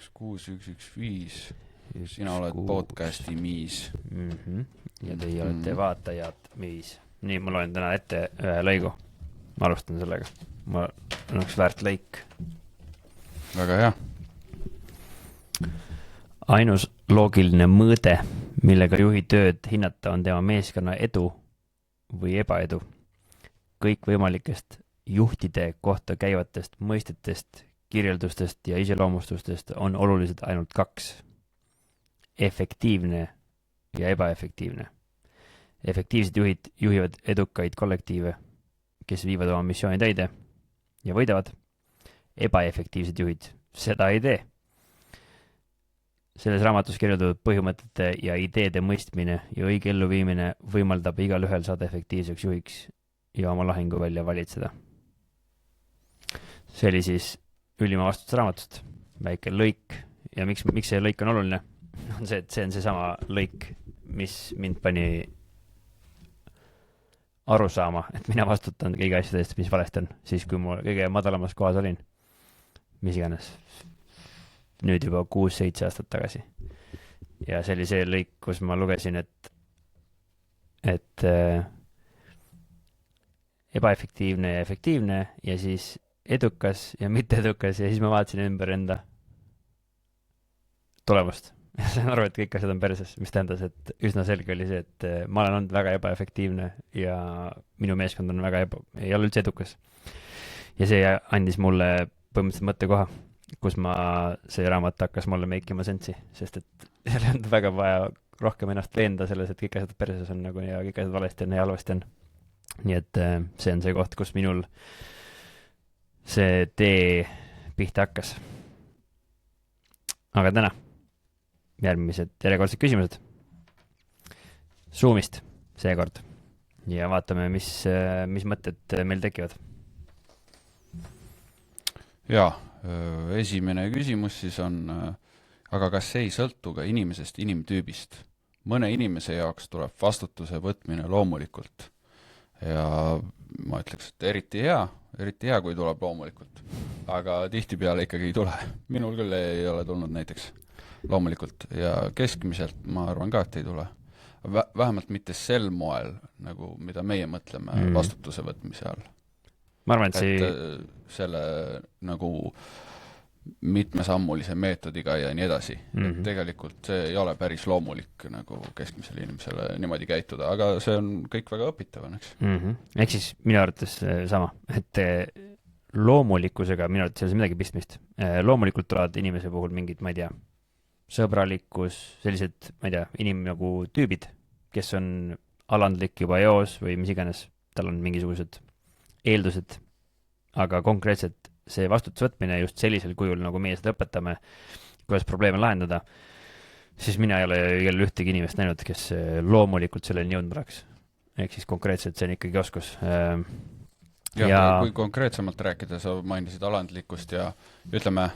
16115. Sina oled podcasti Miis. Ja teie olete vaatajad Miis. Nii, ma loen täna ette ühe lõigu. Ma alustan sellega. Ma on üks väärt lõik. Väga hea. Ainus loogiline mõõde, millega juhi tööd hinnata, on tema meeskonna edu või ebaedu. Kõik võimalikest juhtide kohta käivatest mõistetest, kirjeldustest ja iseloomustustest on olulised ainult 2. Efektiivne ja ebaefektiivne. Efektiivsed juhid juhivad edukaid kollektiive, kes viivad oma missiooni täide ja võidavad. Ebaefektiivsed juhid seda ei tee. Selles raamatus kirjeldatud põhimõtete ja ideede mõistmine ja õige elluviimine võimaldab igal ühel saada efektiivseks juhiks ja oma lahingu välja valitseda. See oli siis ülima vastutuse raamatust. Väike lõik. Ja miks see lõik on oluline? On see, et see on seesama lõik, mis mind pani aru saama, et mina vastutan kõige asjadest, mis valesti on. Siis, kui ma kõige madalamas kohas olin, mis iganes, nüüd juba 6-7 aastat tagasi. Ja see oli see lõik, kus ma lugesin, et ebaefektiivne ja efektiivne ja siis edukas ja mitte edukas ja siis ma vaatasin ümber enda tulemust. Ja sain aru, et kõik asjad on perses, mis tähendas, et üsna selge oli see, et ma olen olnud väga ebaefektiivne ja minu meeskond on ei ole üldse edukas. Ja see andis mulle põhimõtteliselt mõttekoha, kus see raamat hakkas mulle meikima sensi, sest et seal on väga vaja rohkem ennast veenda selles, et kõik asjad perses on nagu ja kõik asjad valesti on ja halvasti on. Nii et see on see koht, kus minul see tee pihta hakkas. Aga täna järjekordsed küsimused Zoomist seekord ja vaatame, mis mõtted meil tekivad. Ja, esimene küsimus siis on, aga kas see ei sõltu ka inimesest, inimtüübist? Mõne inimese jaoks tuleb vastutuse võtmine loomulikult ja ma ütleks, et eriti hea, kui tuleb loomulikult, aga tihtipeale ikkagi ei tule. Minul küll ei ole tulnud näiteks loomulikult ja keskmiselt ma arvan ka, et ei tule. Vähemalt mitte sel moel, nagu mida meie mõtleme vastutuse võtmise all. Ma arvan, et selle nagu mitmesammulise meetodiga ja nii edasi. Et tegelikult see ei ole päris loomulik nagu keskmisele inimesele niimoodi käituda, aga see on kõik väga õpitav, eks? Ehk siis minu arvates sama, et loomulikkusega minu arvates ei ole midagi pistmist. Loomulikult tulevad inimese puhul mingid, ma ei tea, sõbralikkus, sellised, ma ei tea, nagu tüübid, kes on alandlik juba eos või mis iganes, tal on mingisugused eeldused, aga konkreetselt see vastutusvõtmine just sellisel kujul, nagu meie seda õpetame, kuidas probleeme lahendada, siis mina ei ole jälle ühtegi inimest näinud, kes loomulikult selleni jõudnud oleks. Ehk siis konkreetselt see on ikkagi oskus. Ja kui konkreetsemalt rääkida, sa mainisid alandlikkust ja ütleme,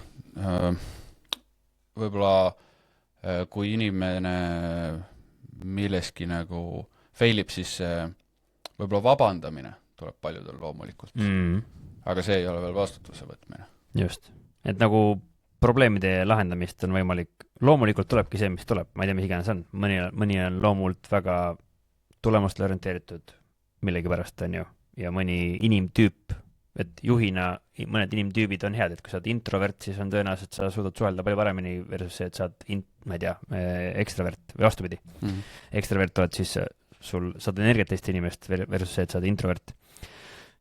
võib-olla kui inimene milleski nagu failib, siis võib-olla vabandamine tuleb paljudel loomulikult. Aga see ei ole veel vastutuse võtmine. Just. Et nagu probleemide lahendamist on võimalik, loomulikult tulebki see, mis tuleb, ma ei tea, mis iganes on. Mõni on loomult väga tulemustele orienteeritud millegi pärast on ju, ja mõni inimtüüp, et juhina mõned inimtüübid on head, et kui sa oled introvert, siis on tõenäoliselt, sa suudad suhelda palju paremini versus see, et sa oled, ma ei tea, ekstravert või vastupidi. Ekstravert oled siis saad energiat teist inimest versus see, et sa oled introvert.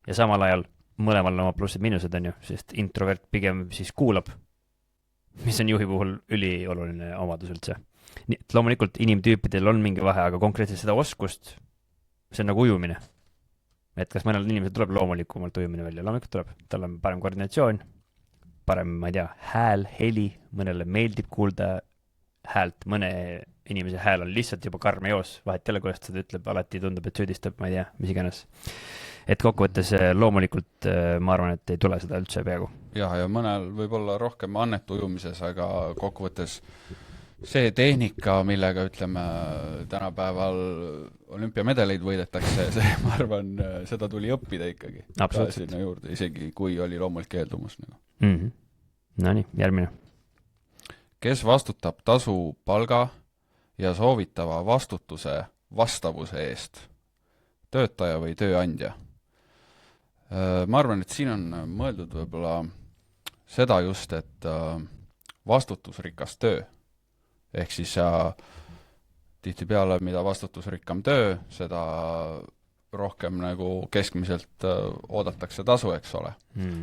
Ja samal ajal mõlemal oma plussid miinused on ju, sest introvert pigem siis kuulab, mis on juhi puhul ülioluline omadus üldse. Nii, et loomulikult inimtüüpidel on mingi vahe, aga konkreetselt seda oskust, see on nagu ujumine. Et kas mõnel inimesel tuleb loomulikumalt ujumine välja? Loomulikult tuleb. Tal on parem koordinatsioon, parem, ma ei tea, hääl, heli, mõnele meeldib kuulda häält, mõne inimese hääl on lihtsalt juba karme joos, vahet jälle, kuidas seda ütleb, alati tundub, et süüdistab, ma ei tea, mis iganes. Et kokkuvõttes loomulikult ma arvan, et ei tule seda üldse peaaegu. Ja mõnel võib olla rohkem annet ujumises, aga kokkuvõttes see tehnika, millega ütleme tänapäeval olümpiamedeleid võidetakse, see, ma arvan, seda tuli õppida ikkagi. Sinna juurde, isegi kui oli loomulik keeldumus. No nii, järgmine. kes vastutab tasu palga ja soovitava vastutuse vastavuse eest, töötaja või tööandja? Ma arvan, et siin on mõeldud võib-olla seda just, et vastutusrikas töö, ehk siis tihtipeale, mida vastutusrikkam töö, seda rohkem nagu keskmiselt oodatakse tasu, eks ole.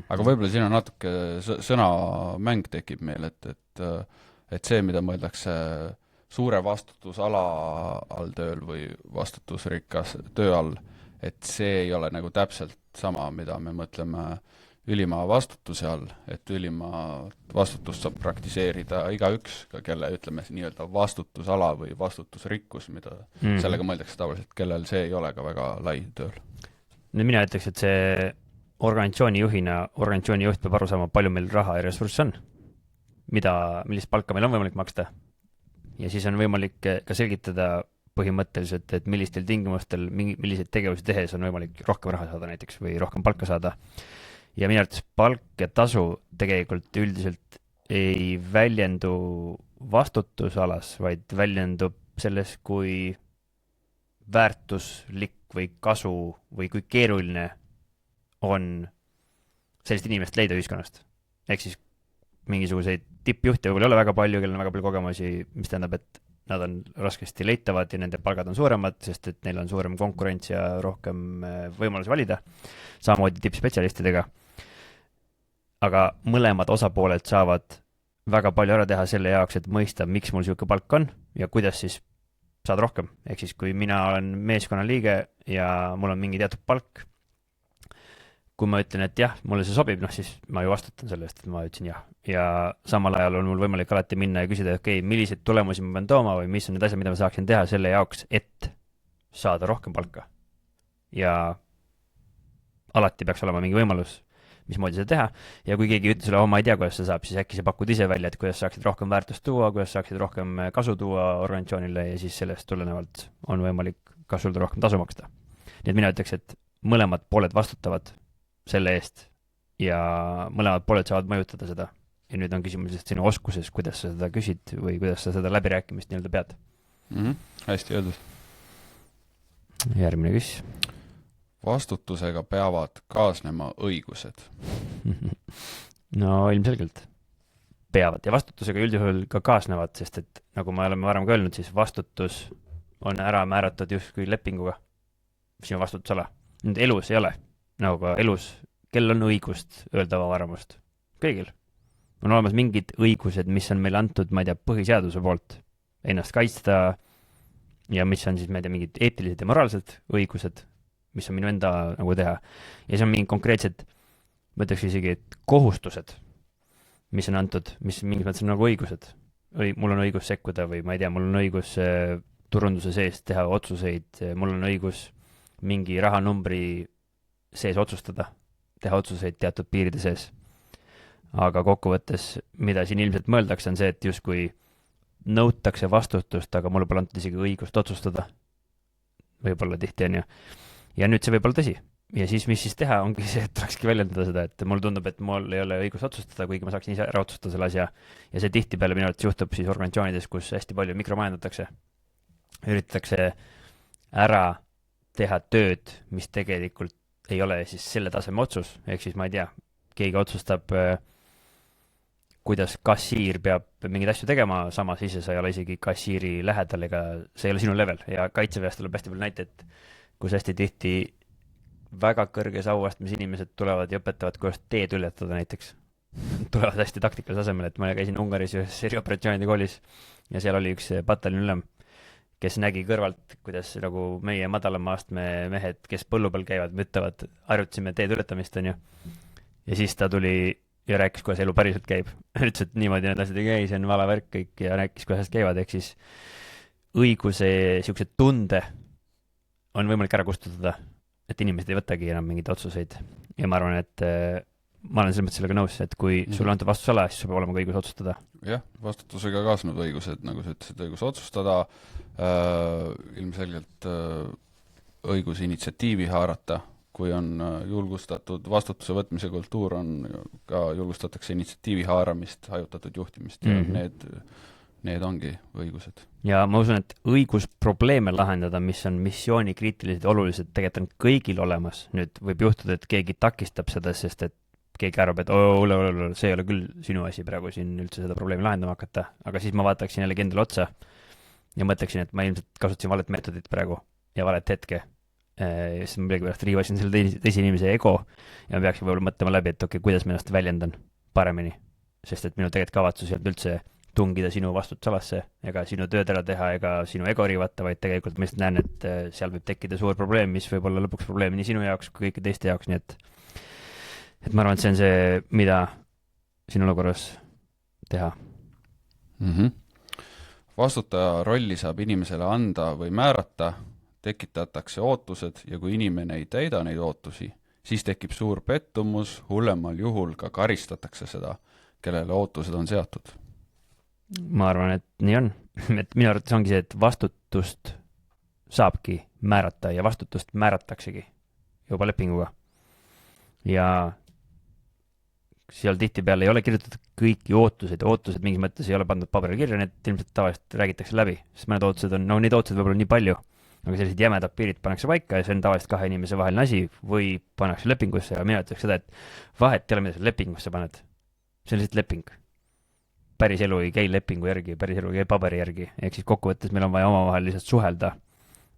Aga võib-olla siin on natuke sõnamäng tekib meil, et see, mida mõeldakse suure vastutusala all tööl või vastutusrikas töö all, et see ei ole nagu täpselt sama, mida me mõtleme ülima vastutuse all, et ülima vastutust saab praktiseerida igaüks, ka kelle, ütleme, nii-öelda vastutusala või vastutusrikkus, mida sellega mõeldakse tavaliselt, kellel see ei ole ka väga lai tööl. Nüüd mina ütleks, et see organisatsiooni juhina, organisatsiooni juht peab aru saama, palju meil raha ja ressurss on, millist palka meil on võimalik maksta. Ja siis on võimalik ka selgitada põhimõtteliselt, et millistel tingimustel, milliseid tegevusi tehes on võimalik rohkem raha saada näiteks või rohkem palka saada. Ja minu arvates palk ja tasu tegelikult üldiselt ei väljendu vastutusalas, vaid väljendub selles, kui väärtuslik või kasu või kui keeruline on sellist inimest leida ühiskonnast. Ehk siis mingisuguseid tippjuhte võib-olla ei ole väga palju, kellel on väga palju kogemusi, mis tähendab, et nad on raskesti leitavad ja nende palgad on suuremad, sest et neil on suurem konkurents ja rohkem võimalusi valida. Samamoodi tippspetsialistidega. Aga mõlemad osapooled saavad väga palju ära teha selle jaoks, et mõista, miks mul siuke palk on ja kuidas siis saad rohkem. Ehk siis, kui mina olen meeskonna liige ja mul on mingi teatud palk, kui ma ütlen, et jah, mulle see sobib, siis ma ju vastutan selle eest, et ma ütlesin jah. Ja samal ajal on mul võimalik alati minna ja küsida, okei, milliseid tulemusi ma pean tooma või mis on need asjad, mida ma saaksin teha selle jaoks, et saada rohkem palka. Ja alati peaks olema mingi võimalus, mismoodi seda teha. Ja kui keegi ütleb sulle, ma ei tea, kuidas see saab, siis äkki sa pakud ise välja, et kuidas saaksid rohkem väärtust tuua, kuidas saaksid rohkem kasu tuua organisatsioonile ja siis sellest tulenevalt on võimalik ka sul rohkem tasu maksta. Nii et mina ütleks, et mõlemad pooled vastutavad selle eest ja mõlemad pooled saavad mõjutada seda. Ja nüüd on küsimus sinu oskuses, kuidas sa seda küsid või kuidas sa seda läbirääkimist nii-öelda pead. Hästi öeldud. Järgmine küs. Vastutusega peavad kaasnema õigused. No ilmselgelt peavad ja vastutusega üldjuhul ka kaasnevad, sest et nagu me oleme varem ka öelnud, siis vastutus on ära määratud justkui lepinguga. Sinu vastutusala. Nüüd elus ei ole. Nagu ka elus, kel on õigust öelda oma arvamust? Kõigil. On olemas mingid õigused, mis on meile antud, ma ei tea, põhiseaduse poolt ennast kaitsta ja mis on siis, ma ei tea, mingid eetilised ja moraalsed õigused, mis on minu enda nagu teha. Ja see on mingid konkreetsed, ma ütleks isegi, et kohustused, mis on antud, mis mingis mõttes on nagu õigused. Mul on õigus sekkuda või ma ei tea, mul on õigus turunduse sees teha otsuseid, mul on õigus mingi rahanumbri sees otsustada, teha otsuseid teatud piiride sees. Aga kokkuvõttes, mida siin ilmselt mõeldakse, on see, et justkui nõutakse vastutust, aga mulle pole antud isegi õigust otsustada. Võib-olla tihti on ju. Ja nüüd see võib olla tõsi. Ja siis, mis siis teha, ongi see, et tulekski väljendada seda, et mul tundub, et mul ei ole õigus otsustada, kuigi ma saaksin ise ära otsustada selle asja. Ja see tihti peale minu arvates juhtub siis organisatsioonides, kus hästi palju mikromajandatakse. Üritatakse ära teha tööd, mis tegelikult ei ole siis selle taseme otsus, ehk siis ma ei tea, keegi otsustab, kuidas kassiir peab mingeid asju tegema, samas ise sa ei ole isegi kassiiri lähedal, ega see ei ole sinu level ja kaitseväest tuleb hästi palju näiteid, kus hästi tihti väga kõrges auastmes inimesed tulevad ja õpetavad, kuidas teed ületada näiteks. Tulevad hästi taktikalisel tasemel, et ma käisin Ungaris ühes erioperatsioonide koolis ja seal oli üks pataljoni ülem, kes nägi kõrvalt, kuidas nagu meie madalama astme mehed, kes põllu peal käivad, mõtlevad, harjutasime teed ületamist, on ju. Ja siis ta tuli ja rääkis, kuidas elu päriselt käib. Ütles, et niimoodi need asjad ei käi, see on vala värk kõik ja rääkis, kuidas käivad, ehk siis õiguse siuksed tunde on võimalik ära kustutada, et inimesed ei võtagi enam mingeid otsuseid. Ja ma arvan, et ma olen selles mõttes sellega nõus, et kui sul antud vastusala, siis sul peab olema ka õigus otsustada. Jah, vastutusega kaasnevad õigused, nagu sa ütlesid, õigus otsustada, ilmselgelt õigus initsiatiivi haarata, kui on julgustatud vastutuse võtmise kultuur, ka julgustatakse initsiatiivi haaramist, hajutatud juhtimist ja need ongi õigused. Ja ma usun, et õigus probleeme lahendada, mis on missioonikriitilised ja olulised, tegelikult on kõigil olemas. Nüüd võib juhtuda, et keegi takistab seda, sest et keegi arvab, et see ei ole küll sinu asi praegu siin üldse seda probleemi lahendama hakata, aga siis ma vaataksin jällegi endale otsa ja mõtleksin, et ma ilmselt kasutasin valet meetodit praegu ja valet hetke. Siis ma millegipärast riivasin selle teise inimese ego ja ma peaksin võib-olla mõtlema läbi, et okei, kuidas ma ennast väljendan paremini, sest et minu tegelikult kavatsus ei olnud üldse tungida sinu vastutusalasse ega sinu tööd ära teha ega sinu ego riivata, vaid tegelikult ma lihtsalt näen, et seal võib tekkida suur probleem, mis võib olla lõpuks probleem nii sinu jaoks kui kõiki teiste jaoks, nii et ma arvan, et see on see, mida sinu olukorras teha. Vastutaja rolli saab inimesele anda või määrata, tekitatakse ootused ja kui inimene ei täida neid ootusi, siis tekib suur pettumus, hullemal juhul ka karistatakse seda, kellele ootused on seatud. Ma arvan, et nii on. Et minu arvates ongi see, et vastutust saabki määrata ja vastutust määrataksegi juba lepinguga. Ja seal tihtipeale ei ole kirjutatud kõiki ootused mingis mõttes ei ole pandud paberile kirja, need ilmselt tavaliselt räägitakse läbi, sest mõned ootused on, neid ootused võib-olla nii palju, aga sellised jämedad piirid pannakse paika ja see on tavaliselt kahe inimese vaheline asi või pannakse lepingusse ja mina ütleks seda, et vahet ei ole, mida sa lepingusse paned. See on lihtsalt leping. Päris elu ei käi lepingu järgi, päris elu ei käi paberi järgi, ehk siis kokkuvõttes meil on vaja omavahel lihtsalt suhelda.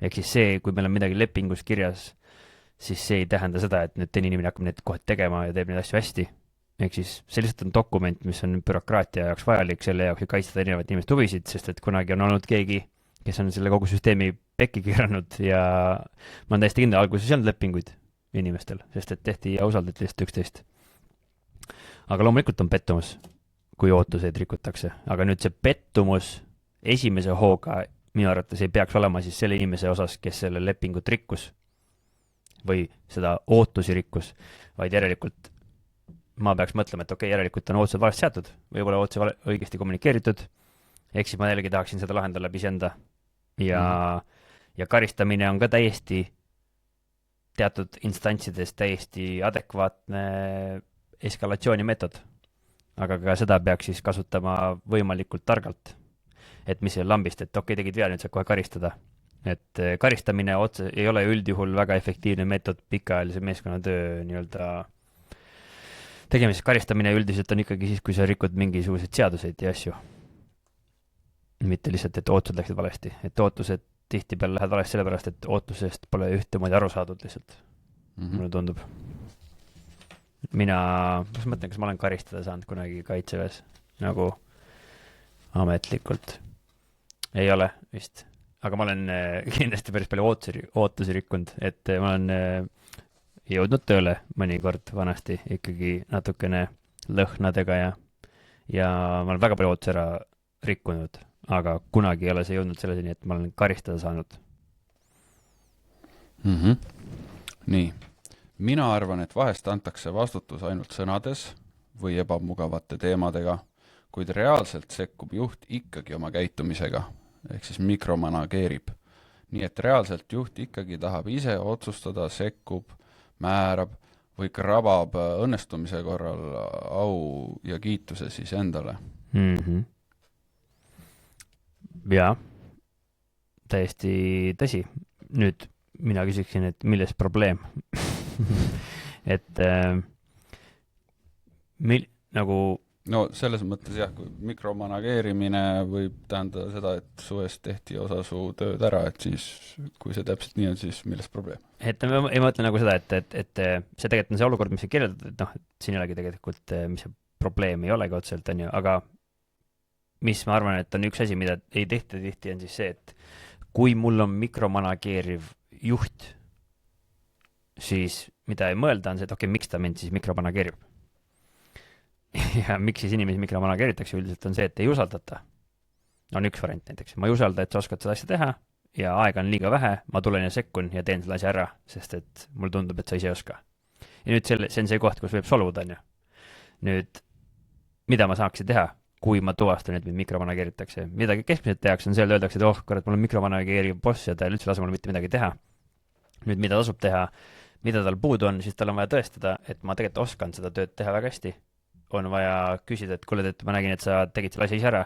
Ehk siis see, kui meil on midagi lepingus kirjas, siis see ei tähenda seda, et nüüd teine inimene hakkab neid kohe tegema ja teeb neid asju hästi. Ehk siis see lihtsalt on dokument, mis on bürokraatia jaoks vajalik, selle jaoks kaitsta erinevat inimeste huvisid, sest et kunagi on olnud keegi, kes on selle kogu süsteemi pekki keeranud ja ma olen täiesti kindel, alguses ei olnud lepinguid inimestel, sest et tehti ja usaldati lihtsalt üksteist. Aga loomulikult on pettumus, kui ootuseid rikutakse, aga nüüd see pettumus esimese hooga minu arvates ei peaks olema siis selle inimese osas, kes selle lepingut rikkus või seda ootusi rikkus, vaid järelikult ma peaks mõtlema, et okei, järelikult on ootused valesti seatud või pole ootused õigesti kommunikeeritud, ehk siis ma jällegi tahaksin seda lahendada läbi enda ja karistamine on ka täiesti teatud instantsides täiesti adekvaatne eskalatsioonimeetod, aga ka seda peaks siis kasutama võimalikult targalt, et mis ei lambist, et okei, tegid vea, nüüd saab kohe karistada. Et karistamine otse ei ole üldjuhul väga efektiivne meetod pikaajalise meeskonnatöö nii-öelda tegemiseks. Karistamine üldiselt on ikkagi siis, kui sa rikud mingisuguseid seaduseid ja asju. Mitte lihtsalt, et ootused läksid valesti. Et ootused tihtipeale lähevad valesti sellepärast, et ootusest pole ühtemoodi aru saadud lihtsalt. Mulle tundub. Mina mõtlen, kas ma olen karistada saanud kunagi kaitseväes nagu ametlikult. Ei ole vist. Aga ma olen kindlasti päris palju ootusi rikkunud, et ma olen jõudnud tööle mõnikord vanasti ikkagi natukene lõhnadega ja ma olen väga palju ootusi ära rikkunud, aga kunagi ei ole see jõudnud selleseni, et ma olen karistada saanud. Nii. Mina arvan, et vahest antakse vastutus ainult sõnades või ebamugavate teemadega, kuid reaalselt sekkub juht ikkagi oma käitumisega, ehk siis mikromanageerib. Nii et reaalselt juht ikkagi tahab ise otsustada, sekkub, määrab või krabab õnnestumise korral au ja kiituse siis endale. Jaa, täiesti tõsi. Nüüd mina küsiksin, et milles probleem? Et nagu no selles mõttes jah, kui mikromanageerimine võib tähendada seda, et su eest tehti osa su tööd ära, et siis kui see täpselt nii on, siis milles probleem? Et ei mõtle nagu seda, et see tegelikult on see olukord, mis sa kirjeldad, et noh, et siin ei olegi tegelikult, mis see probleem ei olegi otseselt, on ju, aga mis ma arvan, et on üks asi, mida ei tehta tihti, on siis see, et kui mul on mikromanageeriv juht, siis mida ei mõelda on see, et okei, miks ta mind siis mikromanageerib? Ja miks siis inimesi mikromanageeritakse üldiselt on see, et ei usaldata. On üks variant näiteks. Ma ei usalda, et sa oskad seda asja teha ja aega on liiga vähe, ma tulen ja sekkun ja teen selle asja ära, sest et mul tundub, et sa ise ei oska. Ja nüüd see on see koht, kus võib solvuda, on ju. Nüüd, mida ma saaksin teha, kui ma tuvastan, et mind mikromanageeritakse? Midagi keskmiselt tehakse, on seal öeldakse, et kurat, mul on mikromanageeriv boss ja ta üldse lase mul mitte midagi teha. Nüüd, mida tasub teha? mida tal puudu on, siis tal on vaja tõestada, et ma tegelikult oskan seda tööd teha väga hästi. On vaja küsida, et kuule, et ma nägin, et sa tegid selle asja ise ära.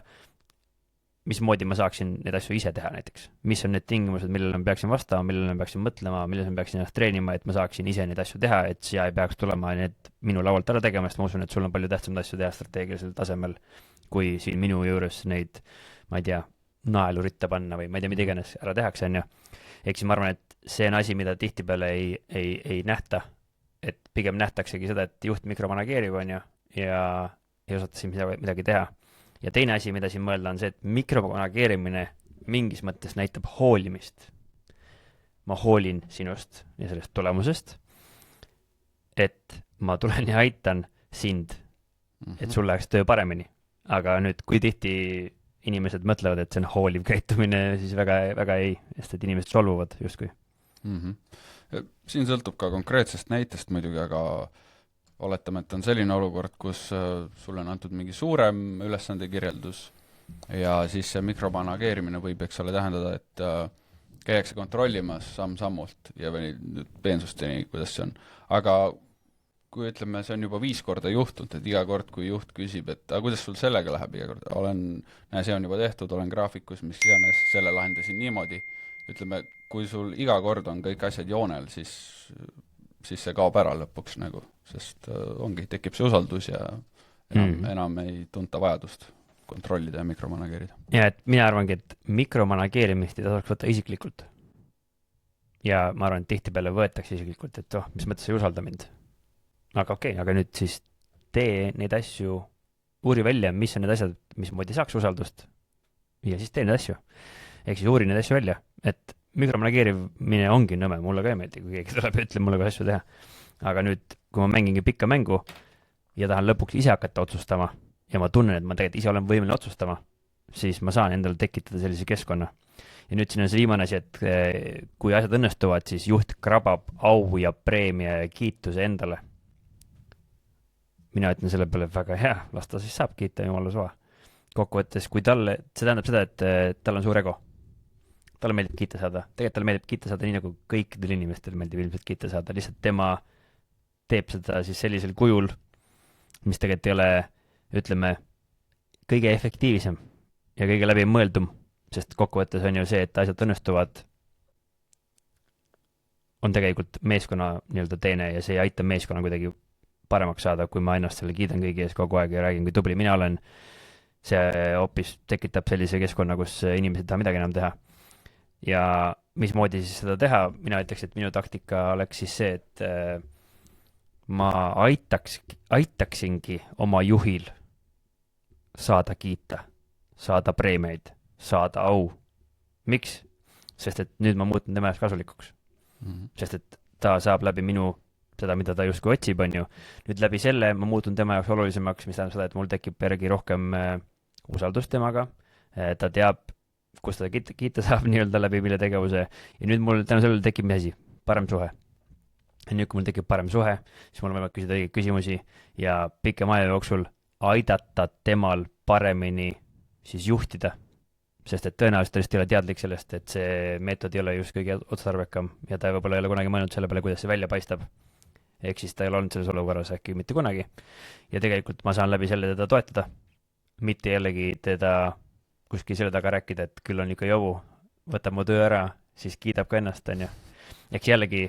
Mismoodi ma saaksin neid asju ise teha näiteks? Mis on need tingimused, millele ma peaksin vastama, millele ma peaksin mõtlema, millele ma peaksin ennast treenima, et ma saaksin ise neid asju teha, et siia ei peaks tulema need minu laualt ära tegema, sest ma usun, et sul on palju tähtsamaid asju teha strateegilisel tasemel, kui siin minu juures neid, ma ei tea, naelu ritta panna või ma ei tea, mida iganes ära tehakse, on ju. Ehk siis ma arvan, et see on asi, mida tihtipeale ei nähta, et pigem nähtaksegi seda, et juht mikromanageerib, on ju, ja ei osata siin midagi teha. Ja teine asi, mida siin mõelda, on see, et mikromanageerimine mingis mõttes näitab hoolimist. Ma hoolin sinust ja sellest tulemusest, et ma tulen ja aitan sind, et sul läheks töö paremini. Aga nüüd, kui tihti inimesed mõtlevad, et see on hooliv käitumine, siis väga ei, sest et inimesed solvuvad justkui. Siin sõltub ka konkreetsest näitest muidugi, aga oletame, et on selline olukord, kus sulle on antud mingi suurem ülesande kirjeldus ja siis see mikromanageerimine võib, eks ole, tähendada, et käiakse kontrollimas samm-sammult ja või peensusteni, kuidas see on. Aga kui ütleme, see on juba 5 korda juhtunud, et iga kord, kui juht küsib, et kuidas sul sellega läheb iga kord, see on juba tehtud, olen graafikus, mis iganes, selle lahendasin niimoodi. Ütleme, kui sul iga kord on kõik asjad joonel, siis see kaob ära lõpuks nagu, sest tekib see usaldus ja enam ei tunta vajadust kontrollida ja mikromanageerida. Ja et mina arvangi, et mikromanageerimist ei tasaks võtta isiklikult. Ja ma arvan, et tihtipeale võetakse isiklikult, et mis mõttes ei usalda mind. Aga okei, aga nüüd siis tee neid asju, uuri välja, mis on need asjad, mismoodi saaks usaldust ja siis tee neid asju. Ehk siis uuri neid asju välja, et mikromanageerimine ongi nõme, mulle ka ei meeldi, kui keegi tuleb ja ütleb mulle, kuidas asju teha. Aga nüüd, kui ma mängingi pikka mängu ja tahan lõpuks ise hakata otsustama ja ma tunnen, et ma tegelikult ise olen võimeline otsustama, siis ma saan endale tekitada sellise keskkonna. Ja nüüd siin on see viimane asi, et kui asjad õnnestuvad, siis juht krabab au ja preemia ja kiituse endale. Mina ütlen selle peale väga hea, las ta siis saab kiita jumala suva. Kokkuvõttes, kui see tähendab seda, et tal on suur ego. Talle meeldib kiita saada. Tegelikult talle meeldib kiita saada nii nagu kõikidel inimestel meeldib ilmselt kiita saada. Lihtsalt tema teeb seda siis sellisel kujul, mis tegelikult ei ole, ütleme, kõige efektiivsem ja kõige läbi mõeldum, sest kokkuvõttes on ju see, et asjad õnnestuvad, on tegelikult meeskonna nii-öelda teene ja see ei aita meeskonna kuidagi paremaks saada, kui ma ennast selle kiidan kõigi ees kogu aeg ja räägin, kui tubli mina olen. See hoopis tekitab sellise keskkonna, kus inimesed ei taha midagi enam teha. Ja mismoodi siis seda teha? Mina ütleks, et minu taktika oleks siis see, et ma aitaksingi oma juhil saada kiita, saada preemiaid, saada au. Miks? Sest et nüüd ma muutun tema jaoks kasulikuks. Sest et ta saab läbi minu seda, mida ta justkui otsib, on ju. Nüüd läbi selle ma muutun tema jaoks olulisemaks, mis tähendab seda, et mul tekib peregi rohkem usaldust temaga. Ta teab, kus ta kiita saab nii-öelda läbi mille tegevuse. Ja nüüd mul tänu sellele tekib mis asi? Parem suhe. Ja nüüd, kui mul tekib parem suhe, siis mul on võimalik küsida õigeid küsimusi ja pikema aja jooksul aidata temal paremini siis juhtida. Sest et tõenäoliselt ta lihtsalt ei ole teadlik sellest, et see meetod ei ole just kõige otstarbekam ja ta võib-olla ei ole kunagi mõelnud selle peale, kuidas see välja paistab. Ehk siis ta ei ole olnud selles olukorras äkki mitte kunagi. Ja tegelikult ma saan läbi selle teda toetada. Mitte jällegi teda kuskil selle taga rääkida, et küll on ikka jobu, võtab mu töö ära, siis kiidab ka ennast, on ju. Ehk jällegi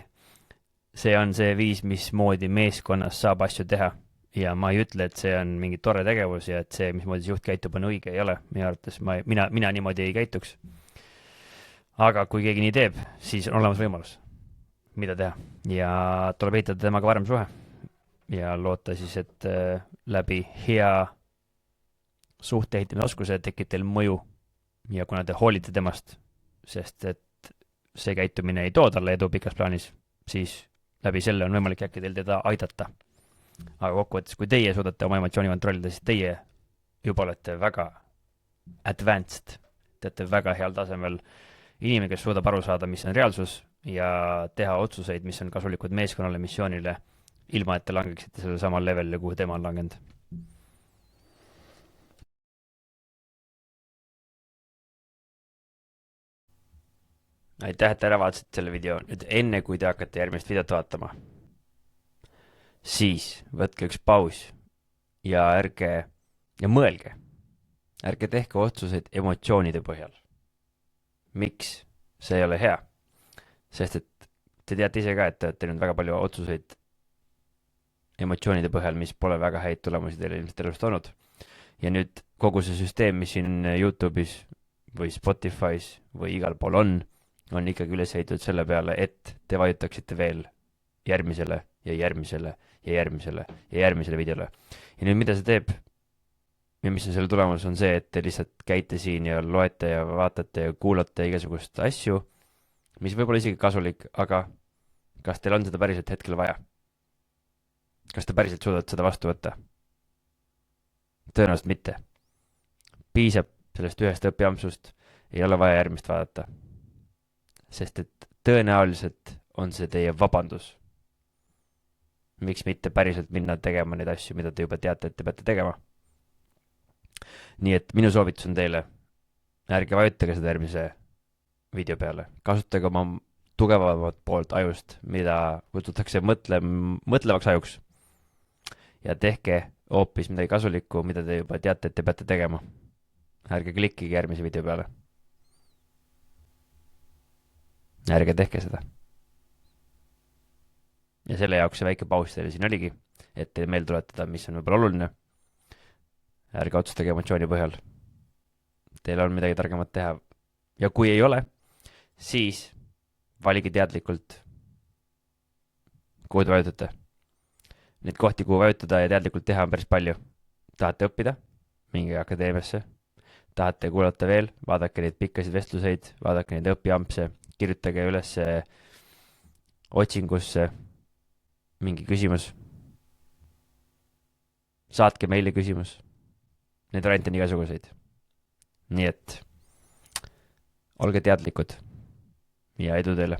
see on see viis, mismoodi meeskonnas saab asju teha. Ja ma ei ütle, et see on mingi tore tegevus ja et see, mismoodi see juht käitub, on õige, ei ole. Minu arvates mina niimoodi ei käituks. Aga kui keegi nii teeb, siis on olemas võimalus, mida teha. Ja tuleb ehitada temaga varem suhe. Ja loota siis, et läbi hea suhte ehitamise oskuse tekib teil mõju. Ja kuna te hoolite temast, sest et see käitumine ei too talle edu pikas plaanis, siis läbi selle on võimalik äkki teil teda aidata. Aga kokkuvõttes, kui teie suudate oma emotsiooni kontrollida, siis teie juba olete väga advanced, teete väga heal tasemel inimene, kes suudab aru saada, mis on reaalsus ja teha otsuseid, mis on kasulikud meeskonnale, missioonile, ilma et te langeksite selle samal levelile, kuhu tema on langenud. aitäh, et ära vaatasid selle video. Nüüd enne, kui te hakkate järgmist videot vaatama, siis võtke üks paus ja mõelge. Ärge tehke otsuseid emotsioonide põhjal. Miks? See ei ole hea. Sest et te teate ise ka, et te olete teinud väga palju otsuseid emotsioonide põhjal, mis pole väga häid tulemusi teile ilmselt elus toonud. Ja nüüd kogu see süsteem, mis siin YouTube'is või Spotify's või igal pool on ikkagi üles ehitatud selle peale, et te vajutaksite veel järgmisele ja järgmisele ja järgmisele ja järgmisele videole. Ja nüüd mida see teeb ja mis on selle tulemus, on see, et te lihtsalt käite siin ja loete ja vaatate ja kuulate igasugust asju, mis võib olla isegi kasulik, aga kas teil on seda päriselt hetkel vaja? Kas te päriselt suudate seda vastu võtta? Tõenäoliselt mitte. Piisab sellest ühest õpiampsust, ei ole vaja järgmist vaadata. Sest et tõenäoliselt on see teie vabandus. Miks mitte päriselt minna tegema neid asju, mida te juba teate, et te peate tegema. Nii et minu soovitus on teile, ärge vajutage seda järgmise video peale. Kasutage oma tugevamat poolt ajust, mida kutsutakse mõtlevaks ajuks. Ja tehke hoopis midagi kasulikku, mida te juba teate, et te peate tegema. Ärge klikkige järgmise video peale. Ärge tehke seda. Ja selle jaoks see väike paus teile siin oligi, et teil meel tuletada, mis on võib-olla oluline. Ärge otsustage emotsiooni põhjal. Teil on midagi targemat teha. Ja kui ei ole, siis valige teadlikult, kuhu te vajutate. Neid kohti, kuhu vajutada ja teadlikult teha on päris palju. Tahate õppida? Minge akadeemiasse. Tahate kuulata veel? Vaadake neid pikkasid vestluseid, vaadake neid õpiampse, kirjutage üles otsingusse mingi küsimus. Saatke meile küsimus. Need variante on igasuguseid. Nii et olge teadlikud ja edu teile!